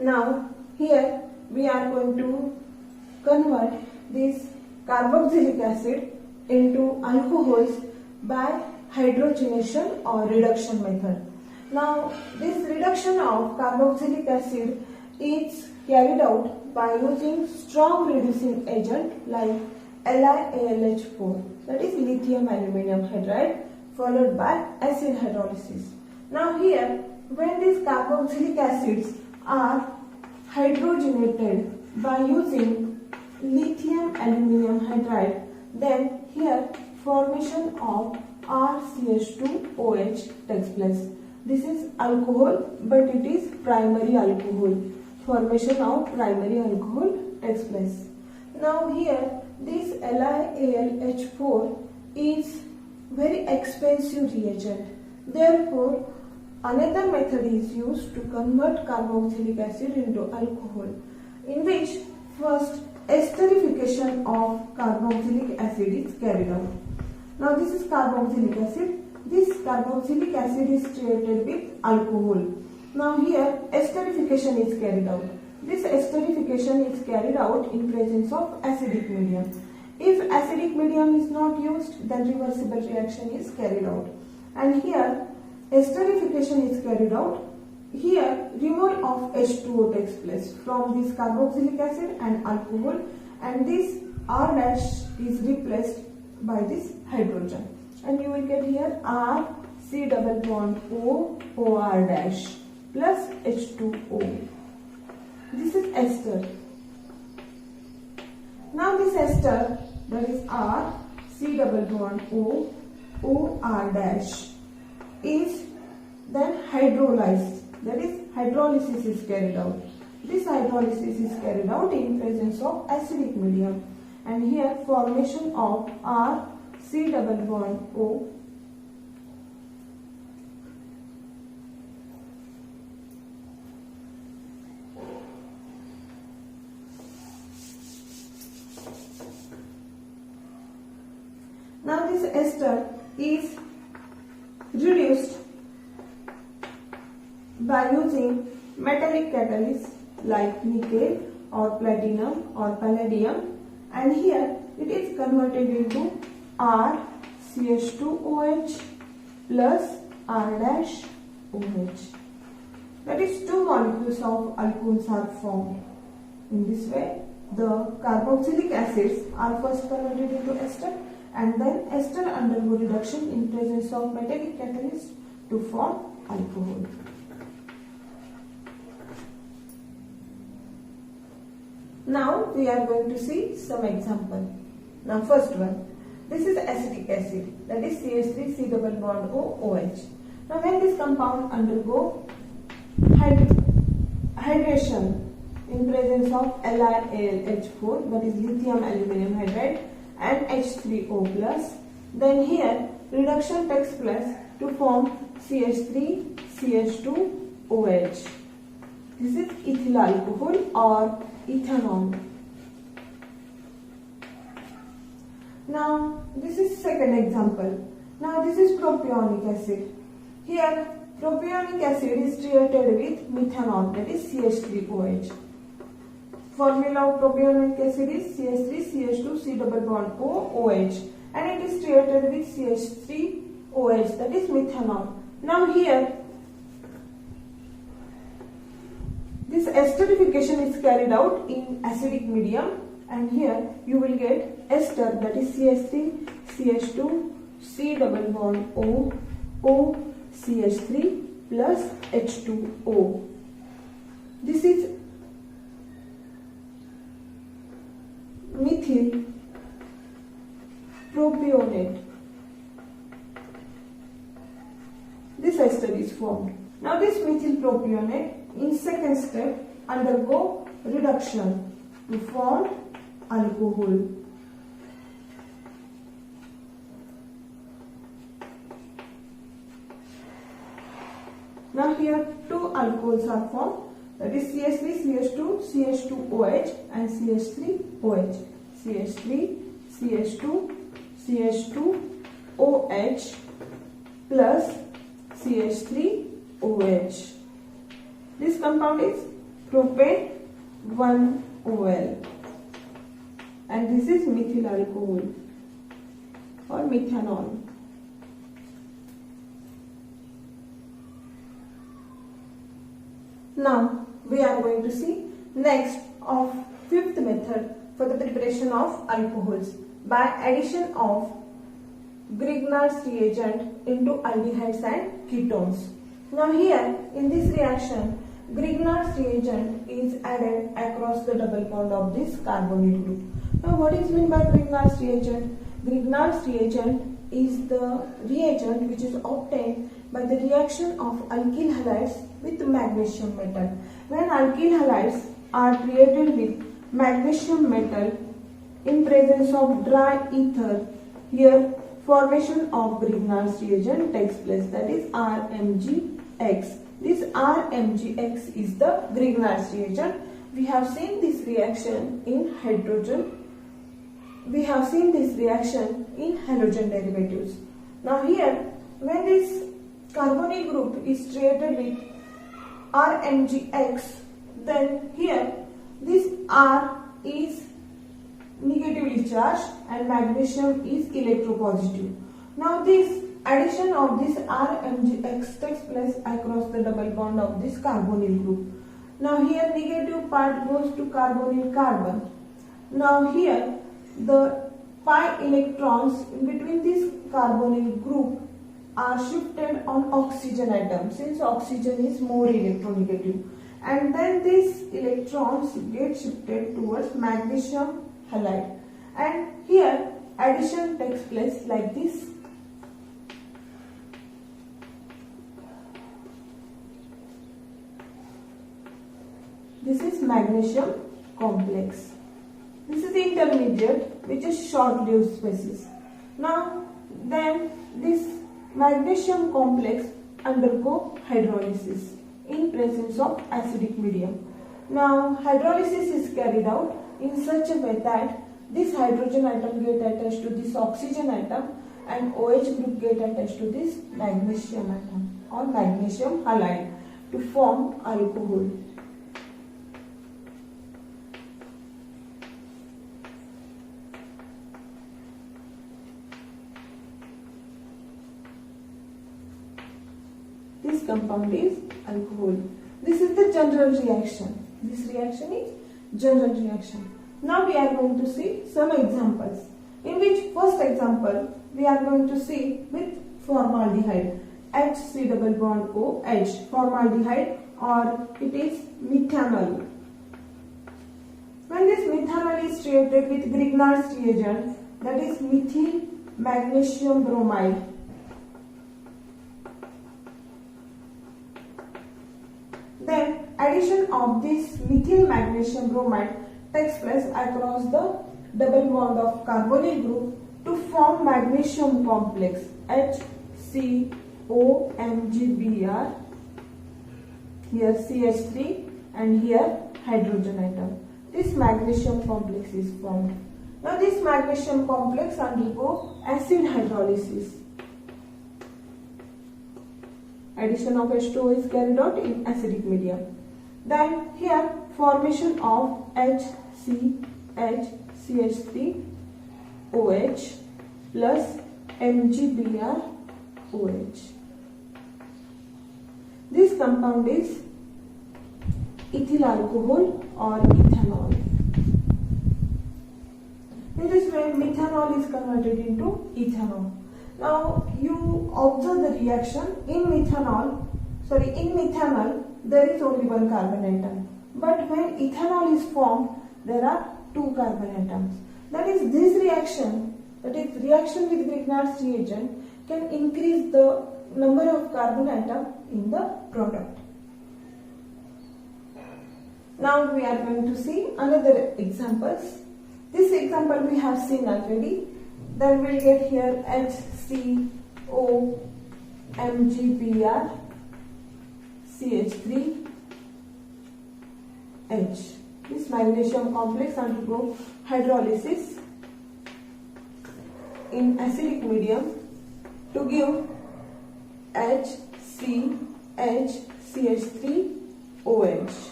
Now here we are going to convert this carboxylic acid into alcohols by hydrogenation or reduction method. Now this reduction of carboxylic acid is carried out by using strong reducing agent like LiAlH4, that is lithium aluminium hydride, followed by acid hydrolysis. Now here, when these carboxylic acids are hydrogenated by using lithium aluminium hydride, then here formation of RCH2OH takes place. This is alcohol, but it is primary alcohol. Formation of primary alcohol takes place. Now here, this LiAlH4 is very expensive reagent. Therefore, another method is used to convert carboxylic acid into alcohol, in which first esterification of carboxylic acid is carried out. Now this is carboxylic acid. This carboxylic acid is treated with alcohol. Now here esterification is carried out. This esterification is carried out in presence of acidic medium. If acidic medium is not used, then reversible reaction is carried out. And here esterification is carried out. Here removal of H2O takes place from this carboxylic acid and alcohol, and this R dash is replaced by this hydrogen, and you will get here R C double bond O OR dash plus H2O. This is ester. Now this ester, that is R C double bond O OR dash, is then hydrolyzed. That is, hydrolysis is carried out. This hydrolysis is carried out in presence of acidic medium, and here formation of R C double bond O . Now this ester is reduced by using metallic catalysts like nickel or platinum or palladium, and here it is converted into RCH2OH plus R dash OH. That is, two molecules of alcohols are formed. In this way, the carboxylic acids are first converted into ester, and then ester undergo reduction in presence of metallic catalyst to form alcohol. Now we are going to see some example. Now first one, this is acetic acid, that is CH3 C double bond O OH. Now when this compound undergo hydration in presence of LiAlH4, that is lithium aluminium hydride, and H3O plus, then here reduction takes place to form CH3 CH2OH. This is ethyl alcohol or ethanol. Now this is second example. Now this is propionic acid. Here propionic acid is treated with methanol, that is CH3OH. Formula of propionic acid is CH3 CH2 C double bond O OH, and it is treated with CH3OH, that is methanol. Now here this esterification is carried out in acidic medium, and here you will get ester, that is CH3 CH2 C double bond O O CH3 plus H2O. This is methyl propionate. This ester is formed. Now this methyl propionate in second step undergo reduction to form alcohol. Now here two alcohols are formed, that is CH3 CH2 CH2OH and CH3OH. CH3 CH2 CH2OH plus CH3OH. This compound is propane 1OL, and this is methyl alcohol or methanol. Now we are going to see next of fifth method for the preparation of alcohols by addition of Grignard's reagent into aldehydes and ketones. Now here in this reaction, Grignard's reagent is added across the double bond of this carbonyl group. Now what is meant by Grignard's reagent? Grignard's reagent is the reagent which is obtained by the reaction of alkyl halides with magnesium metal. When alkyl halides are created with magnesium metal in presence of dry ether, here formation of Grignard's reagent takes place, that is RMgX. This RMgX is the Grignard's reagent. We have seen this reaction in hydrogen. We have seen this reaction in halogen derivatives. Now here, when this carbonyl group is treated with RMgX, then here this R is negatively charged and magnesium is electropositive. Now this addition of this RMgX takes place across the double bond of this carbonyl group. Now here negative part goes to carbonyl carbon. Now here the pi electrons in between this carbonyl group are shifted on oxygen atom, since oxygen is more electronegative, and then these electrons get shifted towards magnesium halide, and here addition takes place like this. This is magnesium complex. This is the intermediate which is short-lived species. Now then this magnesium complex undergo hydrolysis in presence of acidic medium. Now hydrolysis is carried out in such a way that this hydrogen atom get attached to this oxygen atom and OH group get attached to this magnesium atom or magnesium halide to form alcohol. This compound is alcohol. This is the general reaction. This reaction is general reaction. Now we are going to see some examples. In which first example we are going to see with formaldehyde, HC double bond OH, formaldehyde, or it is methanol. When this methanol is treated with Grignard's reagent, that is methyl magnesium bromide, then addition of this methyl magnesium bromide takes place across the double bond of carbonyl group to form magnesium complex HCOMgBr, here CH3 and here hydrogen atom. This magnesium complex is formed. Now this magnesium complex undergo acid hydrolysis. Addition of H2O is carried out in acidic medium. Then here formation of HCHCH3OH plus MgBrOH. This compound is ethyl alcohol or ethanol. In this way, methanol is converted into ethanol. Now you observe the reaction in methanol there is only one carbon atom, but when ethanol is formed there are two carbon atoms. That is, this reaction, that is reaction with Grignard's reagent, can increase the number of carbon atom in the product. Now we are going to see another examples. This example we have seen already. Then we'll get here HCOMgBr CH3H. This magnesium complex undergo hydrolysis in acidic medium to give HCHCH3OH.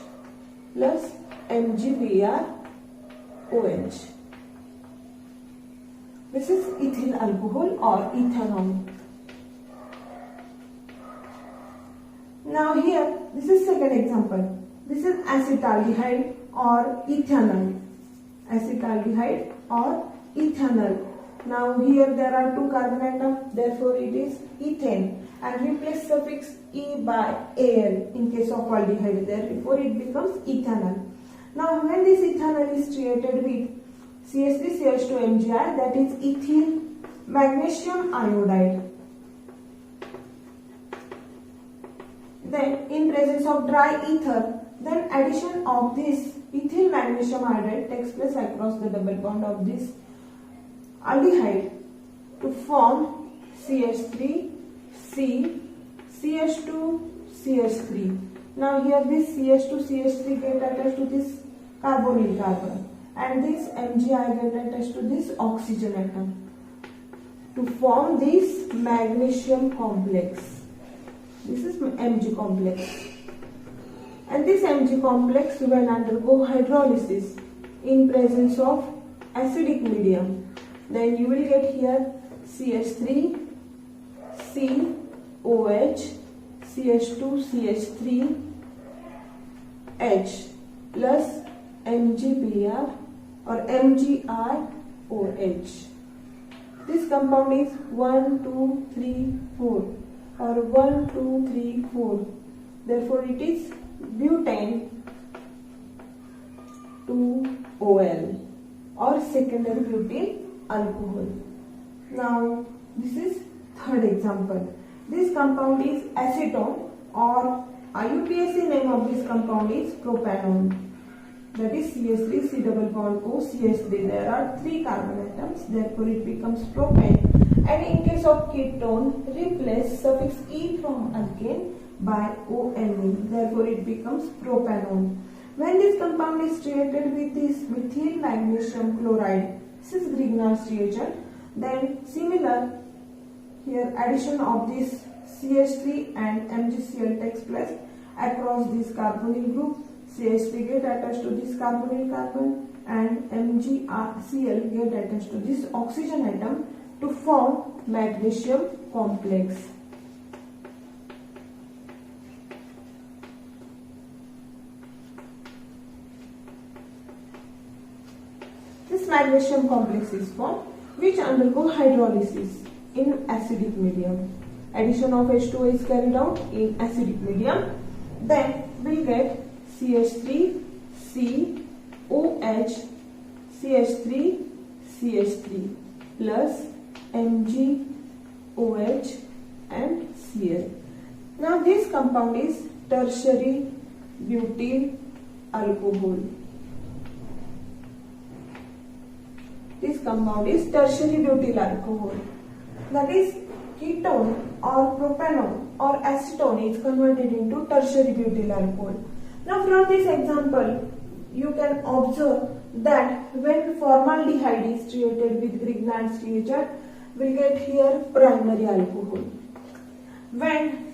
plus MgBrOH. This is ethyl alcohol or ethanol. Now here, this is second example. This is acetaldehyde or ethanol. Acetaldehyde or ethanol. Now here there are two carbon atoms, therefore it is ethane, and replace suffix E by Al in case of aldehyde, therefore it becomes ethanol. Now when this ethanol is treated with CH3CH2MgI, that is ethyl magnesium iodide, then in presence of dry ether, then addition of this ethyl magnesium iodide takes place across the double bond of this aldehyde to form CH3C, CH2, CH3. Now here this CH2, CH3 get attached to this carbonyl carbon, and this MgI get attached to this oxygen atom to form this magnesium complex. This is Mg complex. And this Mg complex when undergo hydrolysis in presence of acidic medium, then you will get here CH3, C, OH, CH2, CH3, H plus MgBr or MgROH. This compound is 1, 2, 3, 4 or 1, 2, 3, 4. Therefore it is butane 2OL or secondary butyl alcohol. Now this is third example. This compound is acetone, or IUPAC name of this compound is propanone. That is CH3 C double bond O CH3. There are 3 carbon atoms, therefore it becomes propane. And in case of ketone, replace suffix E from alkane by ONE, therefore it becomes propanone. When this compound is treated with this methyl magnesium chloride, this is Grignard's reagent, then similar here addition of this CH3 and MgCl takes place across this carbonyl group. CH3 get attached to this carbonyl carbon and MgCl get attached to this oxygen atom to form magnesium complex. This magnesium complex is formed which undergo hydrolysis in acidic medium. Addition of H2O is carried out in acidic medium. Then we'll get CH3, C, OH, CH3, CH3 plus Mg, OH and Cl. Now this compound is tertiary butyl alcohol. This compound is tertiary butyl alcohol. That is ketone or propanone or acetone is converted into tertiary butyl alcohol. Now from this example, you can observe that when formaldehyde is treated with Grignard's reagent, we get here primary alcohol. When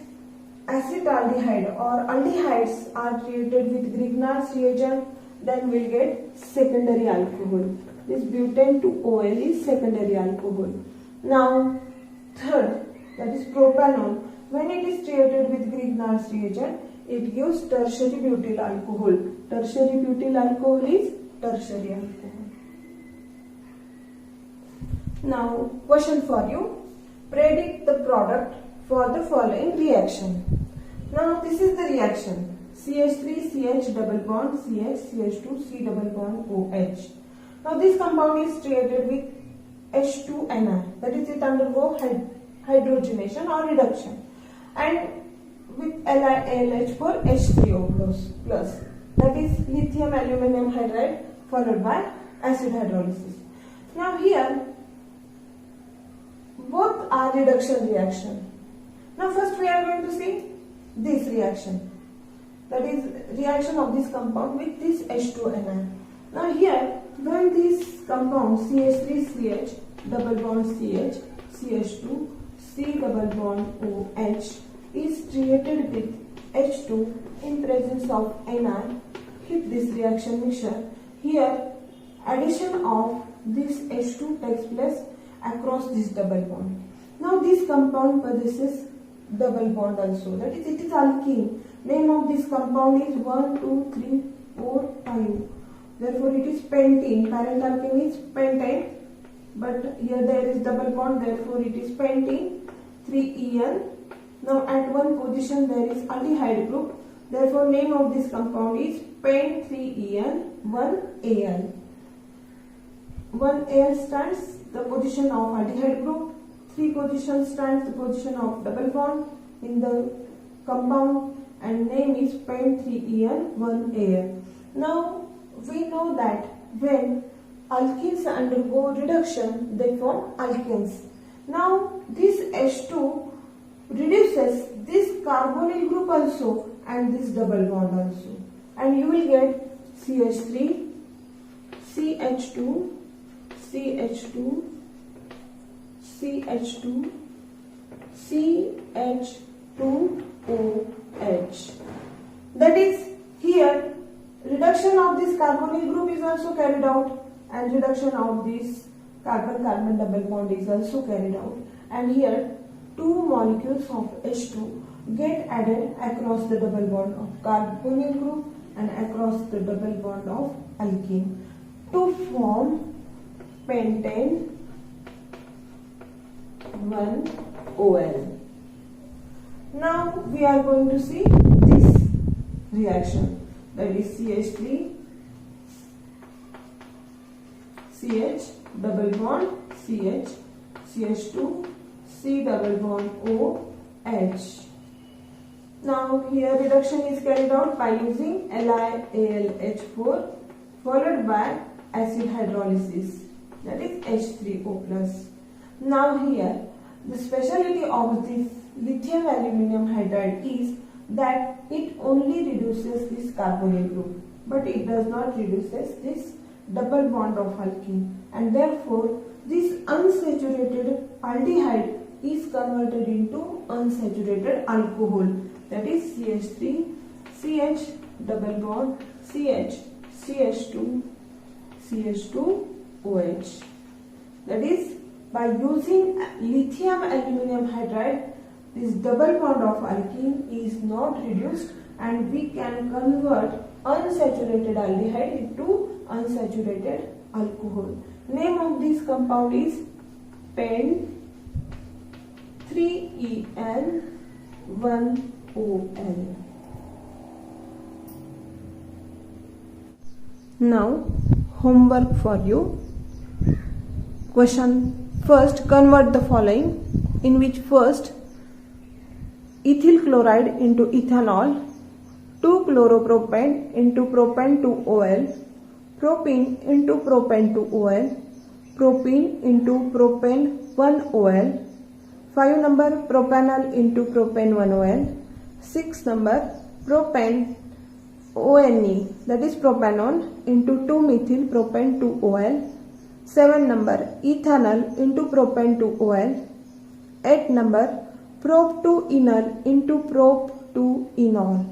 acetaldehyde or aldehydes are treated with Grignard's reagent, then we'll get secondary alcohol. This butane 2OL is secondary alcohol. Now third, that is propanone. When it is treated with Grignard's reagent, it gives tertiary butyl alcohol. Tertiary butyl alcohol is tertiary alcohol. Now question for you. Predict the product for the following reaction. Now this is the reaction. CH3 CH double bond CH CH2 C double bond OH. Now this compound is treated with H2Ni, that is it undergo hydrogenation or reduction, and with LiAlH for H3O plus, that is lithium aluminum hydride followed by acid hydrolysis. Now here both are reduction reaction. Now first we are going to see this reaction, that is reaction of this compound with this H2Ni. Now here when this compound CH3CH double bond CH CH2 C double bond OH is treated with H2 in presence of Ni, keep this reaction mixture. Here addition of this H2 takes place across this double bond. Now this compound possesses double bond also, that is, it is alkene. Name of this compound is 1, 2, 3, 4, 5. Therefore it is pentene. Parent alkene is pentane, but here there is double bond, therefore it is pentene, 3En. Now at one position there is aldehyde group, therefore name of this compound is pen 3En 1Al. 1Al stands the position of aldehyde group, 3 position stands the position of double bond in the compound, and name is pen 3En 1Al. Now we know that when alkenes undergo reduction, they form alkenes. Now this H2 reduces this carbonyl group also and this double bond also, and you will get CH3, CH2, CH2, CH2, CH2OH. That is, here reduction of this carbonyl group is also carried out, and reduction of this carbon-carbon double bond is also carried out, and here 2 molecules of H2 get added across the double bond of carbonyl group and across the double bond of alkene to form pentane 1OL. Now we are going to see this reaction, that is CH3, CH double bond CH, CH2, C double bond OH. Now here reduction is carried out by using LiAlH4 followed by acid hydrolysis, that is H3O+. Now here the speciality of this lithium aluminum hydride is that it only reduces this carbonyl group, but it does not reduces this double bond of alkene, and therefore this unsaturated aldehyde is converted into unsaturated alcohol, that is CH3, CH double bond CH, CH2, CH2OH. That is, by using lithium aluminum hydride, this double bond of alkene is not reduced, and we can convert unsaturated aldehyde into unsaturated alcohol. Name of this compound is pen 3En 1OL. Now homework for you. Question: first, convert the following, in which first ethyl chloride into ethanol, 2-chloropropane into propane 2OL, propene into propane 2OL, propene into propane 1OL, 5 number propanol into propane 1OL, 6 number propane ONE, that is propanol, into 2-methyl propane 2OL, 7 number ethanol into propane 2OL, 8 number prop 2-enol into prop 2-enol.